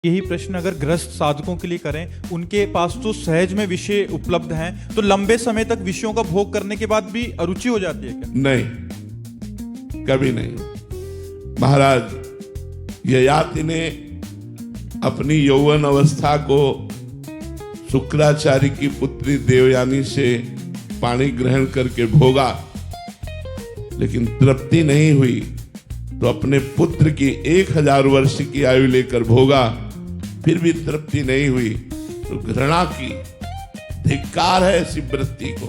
यही प्रश्न अगर गृहस्थ साधकों के लिए करें, उनके पास तो सहज में विषय उपलब्ध हैं, तो लंबे समय तक विषयों का भोग करने के बाद भी अरुचि हो जाती है क्या? नहीं, कभी नहीं। महाराज ययाति ने अपनी यौवन अवस्था को शुक्राचार्य की पुत्री देवयानी से पानी ग्रहण करके भोगा, लेकिन तृप्ति नहीं हुई तो अपने पुत्र की 1000 वर्ष की आयु लेकर भोगा, फिर भी तृप्ति नहीं हुई तो घृणा की। धिक्कार है ऐसी वृत्ति को।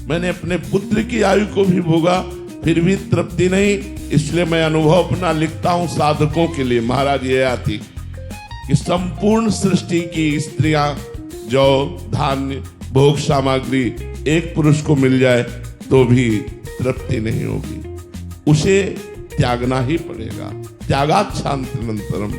मैंने अपने पुत्र की आयु को भी भोगा, फिर भी तृप्ति नहीं, इसलिए मैं अनुभव अपना लिखता हूं साधकों के लिए। महाराज ये आती कि संपूर्ण सृष्टि की स्त्रियां, जौ, धान्य, भोग सामग्री एक पुरुष को मिल जाए तो भी तृप्ति नहीं होगी, उसे त्यागना ही पड़ेगा। त्यागात् शांतिरंतरम,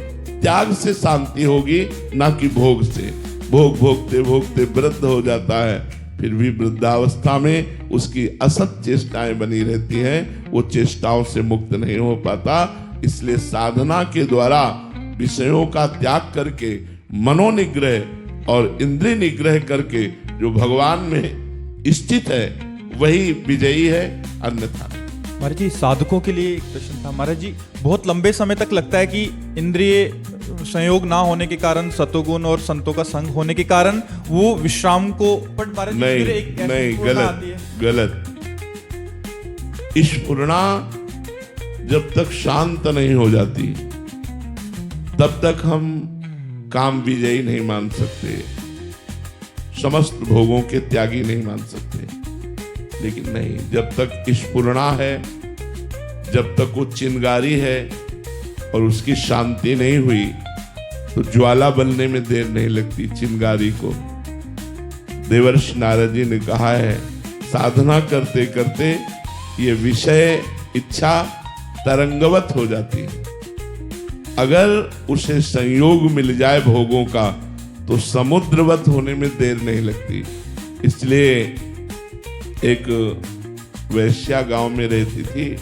त्याग से शांति होगी, ना कि भोग से। भोग भोगते भोगते वृद्ध हो जाता है, फिर भी वृद्धावस्था में उसकी असत चेष्टाएं बनी रहती हैं, वो चेष्टाओं से मुक्त नहीं हो पाता। इसलिए साधना के द्वारा विषयों का त्याग करके मनोनिग्रह और इंद्रिय निग्रह करके जो भगवान में स्थित है वही विजयी है, अन्यथा। महाराज जी, साधकों के लिए एक प्रश्न था। महाराज जी, बहुत लंबे समय तक लगता है कि इंद्रिय संयोग ना होने के कारण, सतोगुण और संतों का संग होने के कारण वो विश्राम को नहीं, गलत। ईश्वरना जब तक शांत नहीं हो जाती तब तक हम काम विजयी नहीं मान सकते, समस्त भोगों के त्यागी नहीं मान सकते। लेकिन नहीं, जब तक ईश्वरना है, जब तक वो चिंगारी है और उसकी शांति नहीं हुई तो ज्वाला बनने में देर नहीं लगती चिंगारी को। देवर्षि नारद जी ने कहा है, साधना करते करते ये विषय इच्छा तरंगवत हो जाती है। अगर उसे संयोग मिल जाए भोगों का तो समुद्रवत होने में देर नहीं लगती। इसलिए एक वैश्या गांव में रहती थी,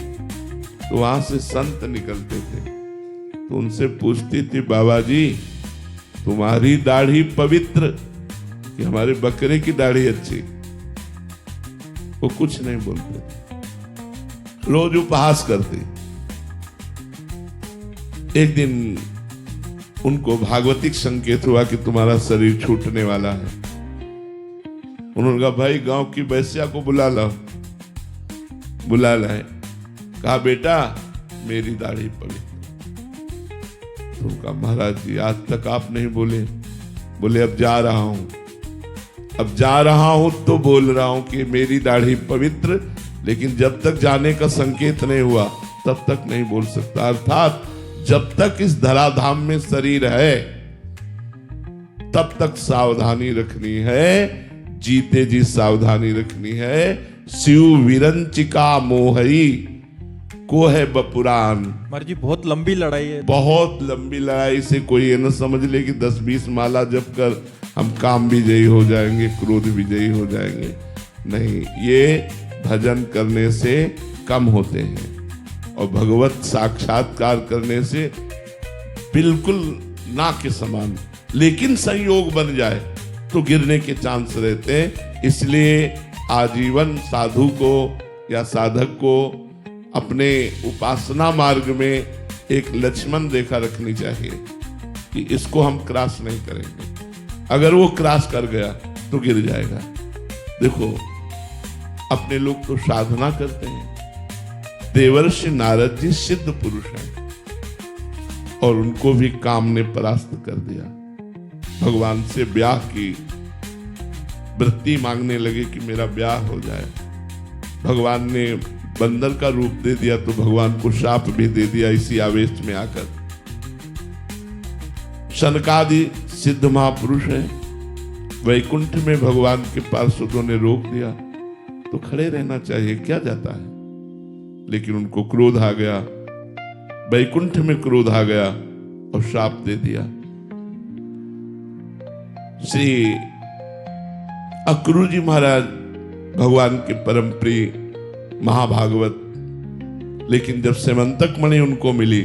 तो वहां से संत निकलते थे, तो उनसे पूछती थी, बाबा जी तुम्हारी दाढ़ी पवित्र कि हमारे बकरे की दाढ़ी अच्छी? वो कुछ नहीं बोलते, रोज उपहास करती। एक दिन उनको भागवतिक संकेत हुआ कि तुम्हारा शरीर छूटने वाला है। उन्होंने कहा, भाई गांव की वैश्या को बुला लाओ। बुला लाए, कहा, बेटा मेरी दाढ़ी पवित्र। तो कहा, महाराज जी आज तक आप नहीं बोले। बोले, अब जा रहा हूं, अब जा रहा हूं तो बोल रहा हूं कि मेरी दाढ़ी पवित्र, लेकिन जब तक जाने का संकेत नहीं हुआ तब तक नहीं बोल सकता। अर्थात जब तक इस धराधाम में शरीर है तब तक सावधानी रखनी है, जीते जी सावधानी रखनी है। शिव विरंचिका मोहई को है बपुरान। महाराज जी, बहुत लंबी लड़ाई है। बहुत लंबी लड़ाई से कोई ये न समझ ले कि 10-20 माला जप कर हम काम विजयी हो जाएंगे, क्रोध विजयी हो जाएंगे। नहीं, ये भजन करने से कम होते हैं और भगवत साक्षात्कार करने से बिल्कुल ना के समान। लेकिन संयोग बन जाए तो गिरने के चांस रहते हैं। इसलिए आजीवन साधु को या साधक को अपने उपासना मार्ग में एक लक्ष्मण रेखा रखनी चाहिए कि इसको हम क्रॉस नहीं करेंगे। अगर वो क्रॉस कर गया तो गिर जाएगा। देखो, अपने लोग तो साधना करते हैं। देवर्षि नारद जी सिद्ध पुरुष हैं और उनको भी काम ने परास्त कर दिया। भगवान से ब्याह की वृत्ति मांगने लगे कि मेरा ब्याह हो जाए। भगवान ने बंदर का रूप दे दिया तो भगवान को शाप भी दे दिया इसी आवेश में आकर। शनकादि सिद्ध महापुरुष हैं, वैकुंठ में भगवान के पार्षदों ने रोक दिया तो खड़े रहना चाहिए, क्या जाता है। लेकिन उनको क्रोध आ गया, वैकुंठ में क्रोध आ गया और शाप दे दिया। श्री अक्रूर जी महाराज भगवान के परम प्रिय महाभागवत, लेकिन जब सेमंतक मणि उनको मिली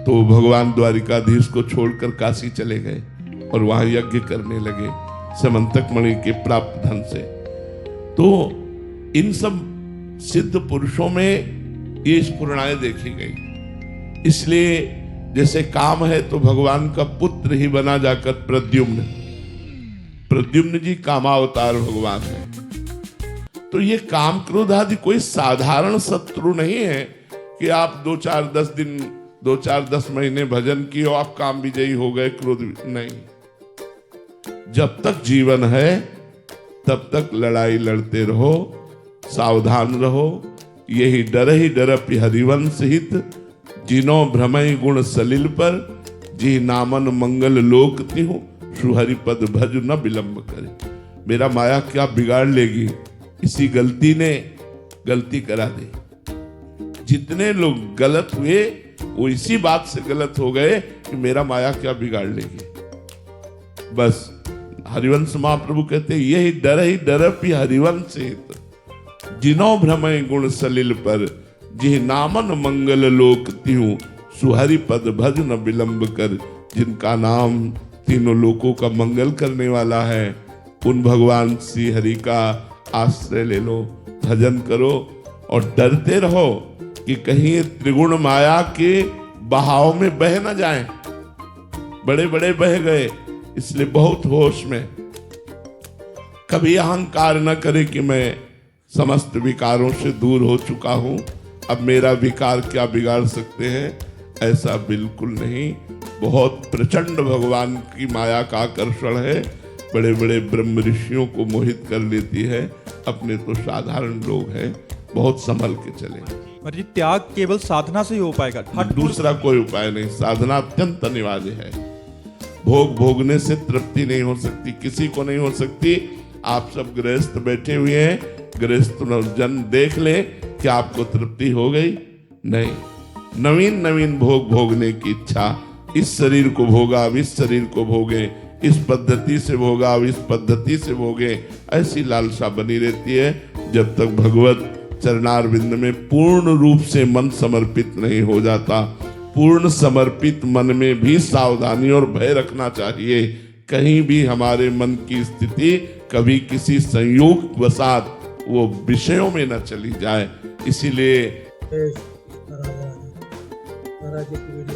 तो भगवान द्वारिकाधीश को छोड़कर काशी चले गए और वहां यज्ञ करने लगे समंतक मणि के प्राप्त धन से। तो इन सब सिद्ध पुरुषों में ये स्फुरणाएं देखी गई। इसलिए जैसे काम है तो भगवान का पुत्र ही बना जाकर प्रद्युम्न, प्रद्युम्न जी कामावतार भगवान है। तो ये काम क्रोध आदि कोई साधारण शत्रु नहीं है कि आप 2-4-10 महीने भजन किए हो आप काम विजयी हो गए, क्रोध नहीं। जब तक जीवन है तब तक लड़ाई लड़ते रहो, सावधान रहो। यही डरपि हरिवंश हित, जिनो भ्रमय गुण सलिल पर, जी नामन मंगल लोक तिहु, सुहरिपद भज न विलंब करे। मेरा माया क्या बिगाड़ लेगी, इसी गलती ने गलती करा दी। जितने लोग गलत हुए वो इसी बात से गलत हो गए कि मेरा माया क्या बिगाड़ लेगी। बस हरिवंश महाप्रभु कहते यही डरपि हरिवंश हित, जिनो भ्रमय गुण सलिल पर, जिह नामन मंगल लोक तिहु, सुहरि पद भज न विलंब कर। जिनका नाम तीनों लोकों का मंगल करने वाला है उन भगवान श्री हरि का आश्रय ले लो, भजन करो और डरते रहो कि कहीं त्रिगुण माया के बहाव में बह न जाएं। बड़े बड़े बह गए, इसलिए बहुत होश में। कभी अहंकार न करे कि मैं समस्त विकारों से दूर हो चुका हूं, अब मेरा विकार क्या बिगाड़ सकते हैं, ऐसा बिल्कुल नहीं। बहुत प्रचंड भगवान की माया का आकर्षण है, बड़े बड़े ब्रह्म ऋषियों को मोहित कर लेती है। अपने तो साधारण लोग हैं, बहुत संभल के चले। महाराज जी त्याग केवल साधना से ही हो पाएगा, दूसरा कोई उपाय नहीं। साधना अत्यंत अनिवार्य है। भोग भोगने से तृप्ति नहीं हो सकती, किसी को नहीं हो सकती। आप सब गृहस्थ बैठे हुए हैं, गृहस्थ जन देख ले कि आपको तृप्ति हो गई? नहीं। नवीन नवीन भोग भोगने की इच्छा, इस शरीर को भोगा अब इस शरीर को भोगे, इस पद्धति से भोगा अब इस पद्धति से भोगे, ऐसी लालसा बनी रहती है जब तक भगवत चरणारविंद में पूर्ण रूप से मन समर्पित नहीं हो जाता। पूर्ण समर्पित मन में भी सावधानी और भय रखना चाहिए, कहीं भी हमारे मन की स्थिति कभी किसी संयोग वसात वो विषयों में न चली जाए। इसीलिए महाराज जी की